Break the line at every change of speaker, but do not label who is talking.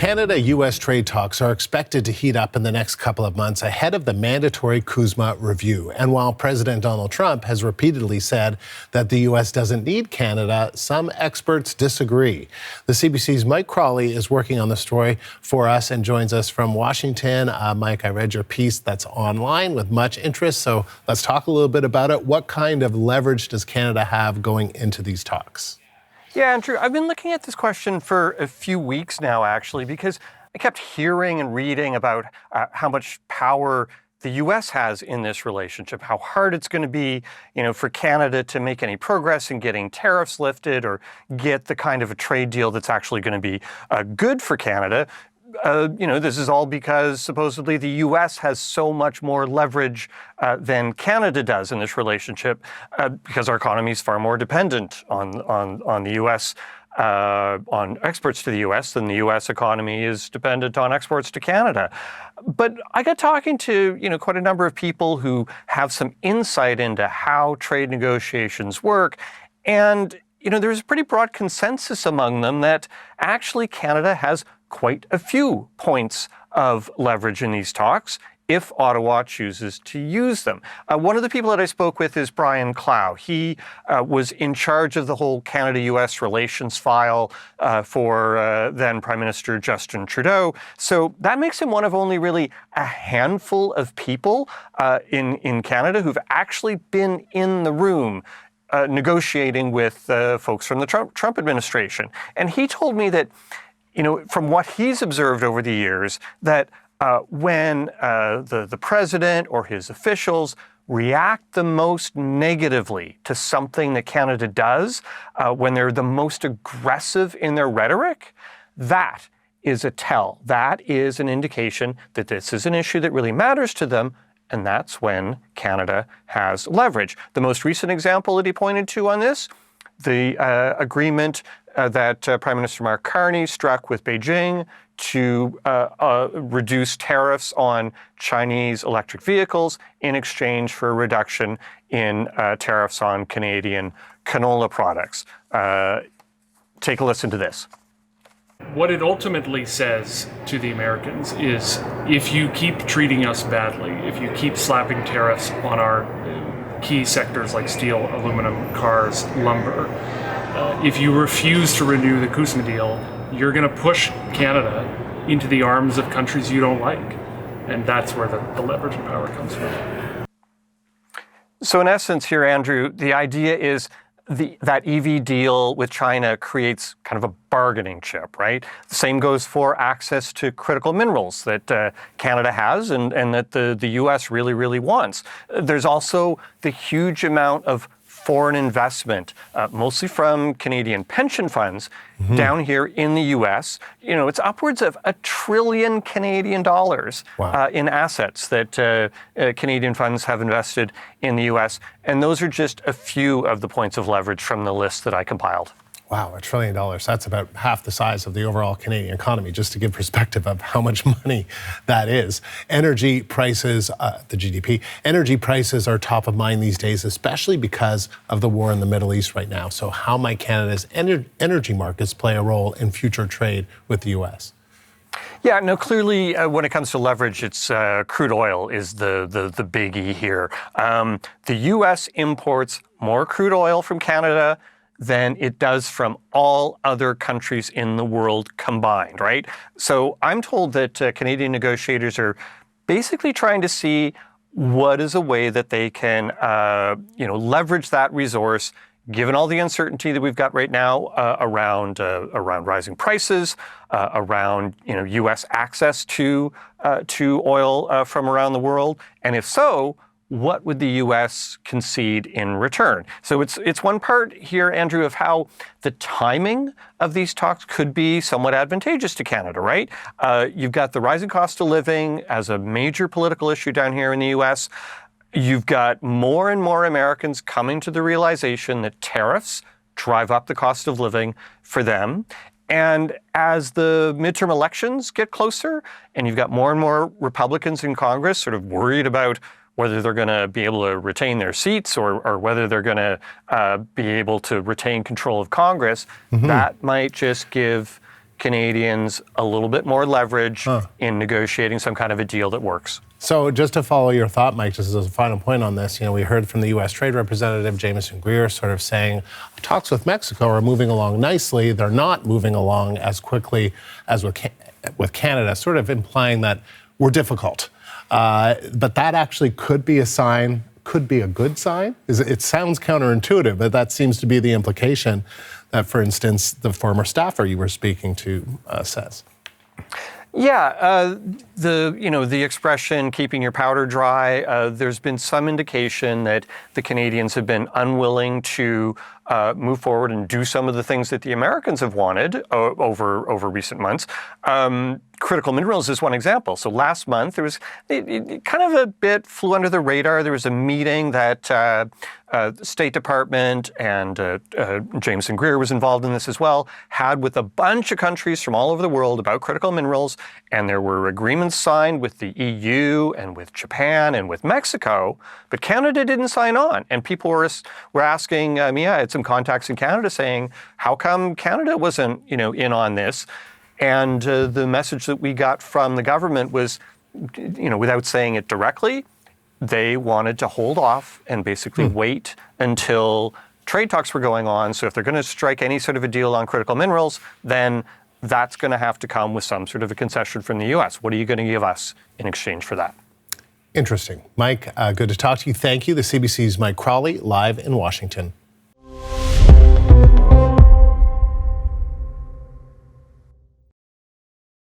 Canada-U.S. trade talks are expected to heat up in the next couple of months ahead of the mandatory CUSMA review. And while President Donald Trump has repeatedly said that the U.S. doesn't need Canada, some experts disagree. The CBC's Mike Crawley is working on the story for us and joins us from Washington. Mike, I read your piece that's online with much interest, so let's talk a little bit about it. What kind of leverage does Canada have going into these talks?
Yeah, Andrew, I've been looking at this question for a few weeks now, actually, because I kept hearing and reading about how much power the U.S. has in this relationship, how hard it's going to be, for Canada to make any progress in getting tariffs lifted or get the kind of a trade deal that's actually going to be good for Canada. This is all because supposedly the U.S. has so much more leverage than Canada does in this relationship because our economy is far more dependent on the U.S., on exports to the U.S. than the U.S. economy is dependent on exports to Canada. But I got talking to, quite a number of people who have some insight into how trade negotiations work. And, there's a pretty broad consensus among them that actually Canada has quite a few points of leverage in these talks if Ottawa chooses to use them. One of the people that I spoke with is Brian Clow. He was in charge of the whole Canada-U.S. relations file for then Prime Minister Justin Trudeau. So that makes him one of only really a handful of people in Canada who've actually been in the room negotiating with folks from the Trump administration. And he told me that from what he's observed over the years, that when the president or his officials react the most negatively to something that Canada does, when they're the most aggressive in their rhetoric, that is a tell. That is an indication that this is an issue that really matters to them, and that's when Canada has leverage. The most recent example that he pointed to on this, the agreement that Prime Minister Mark Carney struck with Beijing to reduce tariffs on Chinese electric vehicles in exchange for a reduction in tariffs on Canadian canola products. Take a listen to this.
What it ultimately says to the Americans is, if you keep treating us badly, if you keep slapping tariffs on our key sectors like steel, aluminum, cars, lumber, if you refuse to renew the CUSMA deal, you're going to push Canada into the arms of countries you don't like. And that's where the leverage and power comes from.
So in essence here, Andrew, the idea is that EV deal with China creates kind of a bargaining chip, right? The same goes for access to critical minerals that Canada has and that the U.S. really, really wants. There's also the huge amount of foreign investment, mostly from Canadian pension funds down here in the U.S. It's upwards of $1 trillion Canadian dollars in assets that Canadian funds have invested in the U.S. And those are just a few of the points of leverage from the list that I compiled.
Wow, $1 trillion. That's about half the size of the overall Canadian economy, just to give perspective of how much money that is. Energy prices, the GDP, energy prices are top of mind these days, especially because of the war in the Middle East right now. So how might Canada's energy markets play a role in future trade with the U.S.?
Yeah, no, clearly when it comes to leverage, it's crude oil is the biggie here. The U.S. imports more crude oil from Canada than it does from all other countries in the world combined, right? So I'm told that Canadian negotiators are basically trying to see what is a way that they can, leverage that resource, given all the uncertainty that we've got right now around rising prices, around U.S. access to oil from around the world, and if so, what would the U.S. concede in return? So it's one part here, Andrew, of how the timing of these talks could be somewhat advantageous to Canada, right? You've got the rising cost of living as a major political issue down here in the U.S. You've got more and more Americans coming to the realization that tariffs drive up the cost of living for them. And as the midterm elections get closer, and you've got more and more Republicans in Congress sort of worried about whether they're going to be able to retain their seats or whether they're going to be able to retain control of Congress, that might just give Canadians a little bit more leverage in negotiating some kind of a deal that works.
So just to follow your thought, Mike, just as a final point on this, we heard from the U.S. Trade Representative Jameson Greer sort of saying talks with Mexico are moving along nicely. They're not moving along as quickly as with Canada, sort of implying that we're difficult. But that actually could be a sign, could be a good sign. It sounds counterintuitive, but that seems to be the implication that, for instance, the former staffer you were speaking to says.
Yeah, the expression "keeping your powder dry." There's been some indication that the Canadians have been unwilling to move forward and do some of the things that the Americans have wanted over recent months. Critical minerals is one example. So last month there was it kind of a bit flew under the radar. There was a meeting that the State Department and Jameson Greer was involved in this as well, had with a bunch of countries from all over the world about critical minerals, and there were agreements signed with the EU and with Japan and with Mexico, but Canada didn't sign on. And people were asking me, I had some contacts in Canada saying, how come Canada wasn't in on this? And the message that we got from the government was, without saying it directly, they wanted to hold off and basically wait until trade talks were going on. So if they're going to strike any sort of a deal on critical minerals, then that's going to have to come with some sort of a concession from the U.S. What are you going to give us in exchange for that?
Interesting. Mike, good to talk to you. Thank you. The CBC's Mike Crawley, live in Washington.